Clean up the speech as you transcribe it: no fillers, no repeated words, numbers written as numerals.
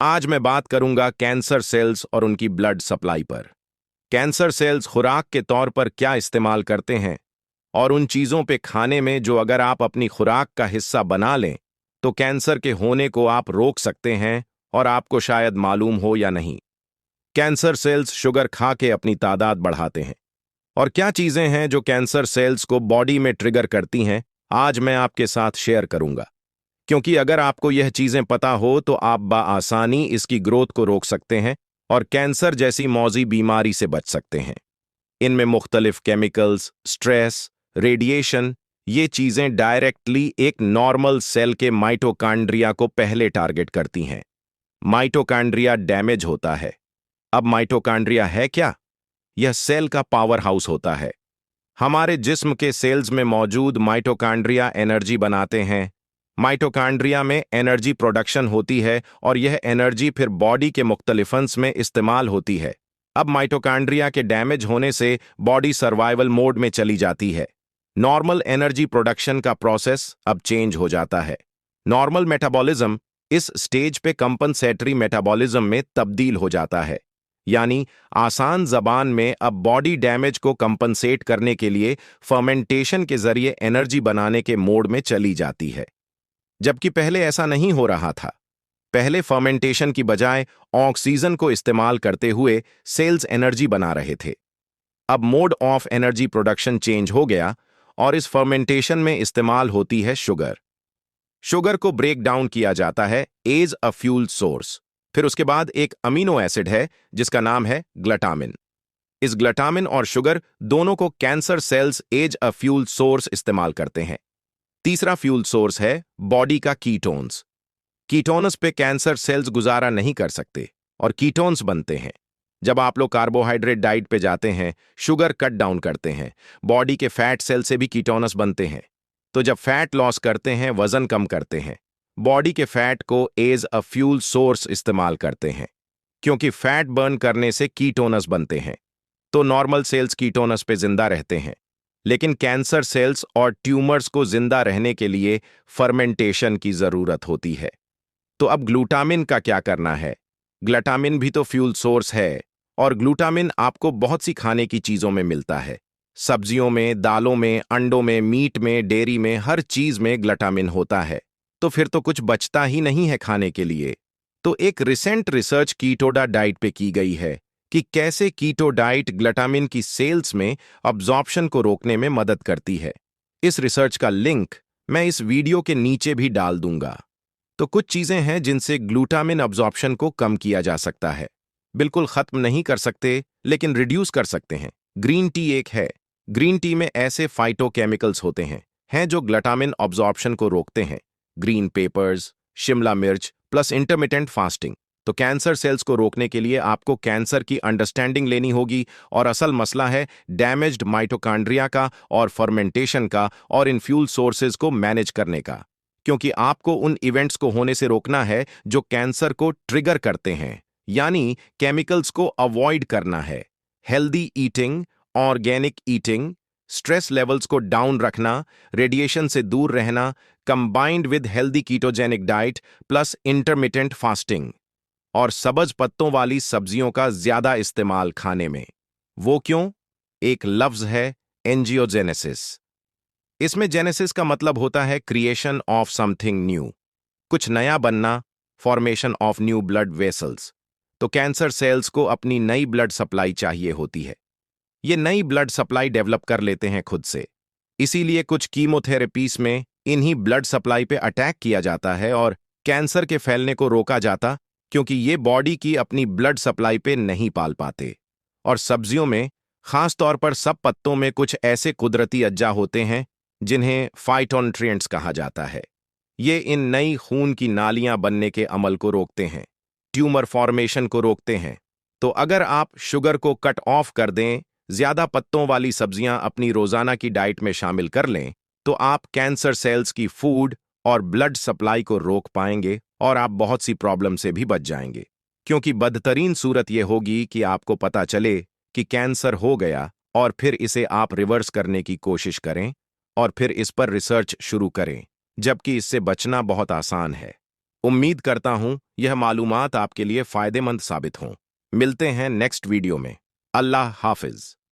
आज मैं बात करूंगा कैंसर सेल्स और उनकी ब्लड सप्लाई पर। कैंसर सेल्स खुराक के तौर पर क्या इस्तेमाल करते हैं और उन चीजों पे खाने में जो अगर आप अपनी खुराक का हिस्सा बना लें तो कैंसर के होने को आप रोक सकते हैं और आपको शायद मालूम हो या नहीं। कैंसर सेल्स शुगर खा के अपनी तादाद बढ़ाते हैं। और क्या चीजें हैं जो कैंसर सेल्स को बॉडी में ट्रिगर करती हैं, आज मैं आपके साथ शेयर करूंगा। क्योंकि अगर आपको यह चीजें पता हो तो आप बाआसानी इसकी ग्रोथ को रोक सकते हैं और कैंसर जैसी मौजी बीमारी से बच सकते हैं। इनमें मुख्तलिफ केमिकल्स, स्ट्रेस, रेडिएशन, ये चीजें डायरेक्टली एक नॉर्मल सेल के माइटोकांड्रिया को पहले टारगेट करती हैं। माइटोकांड्रिया डैमेज होता है। अब माइटोकांड्रिया है क्या? यह सेल का पावर हाउस होता है। हमारे जिस्म के सेल्स में मौजूद माइटोकांड्रिया एनर्जी बनाते हैं। माइटोकांड्रिया में एनर्जी प्रोडक्शन होती है और यह एनर्जी फिर बॉडी के मुख्तलिफ अंश में इस्तेमाल होती है। अब माइटोकांड्रिया के डैमेज होने से बॉडी सर्वाइवल मोड में चली जाती है। नॉर्मल एनर्जी प्रोडक्शन का प्रोसेस अब चेंज हो जाता है। नॉर्मल मेटाबॉलिज्म इस स्टेज पे कंपनसेटरी मेटाबॉलिज्म में तब्दील हो जाता है। यानी आसान जबान में अब बॉडी डैमेज को कंपनसेट करने के लिए फर्मेंटेशन के जरिए एनर्जी बनाने के मोड में चली जाती है। जबकि पहले ऐसा नहीं हो रहा था। पहले फर्मेंटेशन की बजाय ऑक्सीजन को इस्तेमाल करते हुए सेल्स एनर्जी बना रहे थे। अब mode of energy production change हो गया और इस फर्मेंटेशन में इस्तेमाल होती है शुगर। शुगर को ब्रेक डाउन किया जाता है एज अ फ्यूल सोर्स। फिर उसके बाद एक अमीनो एसिड है जिसका नाम है ग्लटामिन। इस ग्लटामिन और शुगर दोनों को cancer cells as a fuel source इस्तेमाल करते हैं। तीसरा फ्यूल सोर्स है बॉडी का कीटोन्स। कीटोन्स पे कैंसर सेल्स गुजारा नहीं कर सकते और कीटोन्स बनते हैं। जब आप लोग कार्बोहाइड्रेट डाइट पे जाते हैं, शुगर कट डाउन करते हैं, बॉडी के फैट सेल से भी कीटोन्स बनते हैं। तो जब फैट लॉस करते हैं, वजन कम करते हैं, बॉडी के फैट को एज अ फ्यूल सोर्स इस्तेमाल करते हैं। क्योंकि फैट बर्न करने से कीटोन्स बनते हैं तो नॉर्मल सेल्स कीटोन्स पे जिंदा रहते हैं। लेकिन कैंसर सेल्स और ट्यूमर्स को जिंदा रहने के लिए फर्मेंटेशन की जरूरत होती है। तो अब ग्लूटामिन का क्या करना है? ग्लूटामिन भी तो फ्यूल सोर्स है और ग्लूटामिन आपको बहुत सी खाने की चीजों में मिलता है। सब्जियों में, दालों में, अंडों में, मीट में, डेयरी में, हर चीज में ग्लूटामिन होता है। तो फिर तो कुछ बचता ही नहीं है खाने के लिए। तो एक रिसेंट रिसर्च कीटोडा डाइट पे की गई है कि कैसे कीटो डाइट ग्लूटामिन की सेल्स में अब्जॉर्प्शन को रोकने में मदद करती है। इस रिसर्च का लिंक मैं इस वीडियो के नीचे भी डाल दूंगा। तो कुछ चीजें हैं जिनसे ग्लूटामिन अब्जॉर्प्शन को कम किया जा सकता है। बिल्कुल खत्म नहीं कर सकते, लेकिन रिड्यूस कर सकते हैं। ग्रीन टी एक है। ग्रीन टी में ऐसे फाइटोकेमिकल्स होते हैं जो ग्लूटामिन अब्जॉर्प्शन को रोकते हैं। ग्रीन पेपर्स, शिमला मिर्च प्लस इंटरमिटेंट फास्टिंग। तो कैंसर सेल्स को रोकने के लिए आपको कैंसर की अंडरस्टैंडिंग लेनी होगी और असल मसला है डैमेज्ड माइटोकांड्रिया का और फर्मेंटेशन का और इन फ्यूल सोर्सेज को मैनेज करने का। क्योंकि आपको उन इवेंट्स को होने से रोकना है जो कैंसर को ट्रिगर करते हैं, यानी केमिकल्स को अवॉइड करना है। Healthy eating, organic eating, stress levels को डाउन रखना, रेडिएशन से दूर रहना, combined with healthy ketogenic diet plus intermittent fasting और सब्ज पत्तों वाली सब्जियों का ज्यादा इस्तेमाल खाने में। वो क्यों? एक लफ्ज है एंजियोजेनेसिस। इसमें जेनेसिस का मतलब होता है क्रिएशन ऑफ समथिंग न्यू, कुछ नया बनना, formation of new blood vessels. तो कैंसर सेल्स को अपनी नई ब्लड सप्लाई चाहिए होती है। ये नई ब्लड सप्लाई डेवलप कर लेते हैं खुद से। इसीलिए कुछ कीमोथेरेपीज में इन्हीं ब्लड सप्लाई पे अटैक किया जाता है और कैंसर के फैलने को रोका जाता, क्योंकि ये बॉडी की अपनी ब्लड सप्लाई पे नहीं पाल पाते। और सब्जियों में, खास तौर पर सब पत्तों में कुछ ऐसे कुदरती अज्जा होते हैं जिन्हें फाइटोन्ट्रिएंट्स कहा जाता है। ये इन नई खून की नालियां बनने के अमल को रोकते हैं, ट्यूमर फॉर्मेशन को रोकते हैं। तो अगर आप शुगर को कट ऑफ कर दें, ज्यादा पत्तों वाली सब्जियां अपनी रोजाना की डाइट में शामिल कर लें, तो आप कैंसर सेल्स की फूड और ब्लड सप्लाई को रोक पाएंगे और आप बहुत सी प्रॉब्लम से भी बच जाएंगे। क्योंकि बदतरीन सूरत यह होगी कि आपको पता चले कि कैंसर हो गया और फिर इसे आप रिवर्स करने की कोशिश करें और फिर इस पर रिसर्च शुरू करें, जबकि इससे बचना बहुत आसान है। उम्मीद करता हूं यह मालूमात आपके लिए फायदेमंद साबित हों। मिलते हैं नेक्स्ट वीडियो में। अल्लाह हाफिज।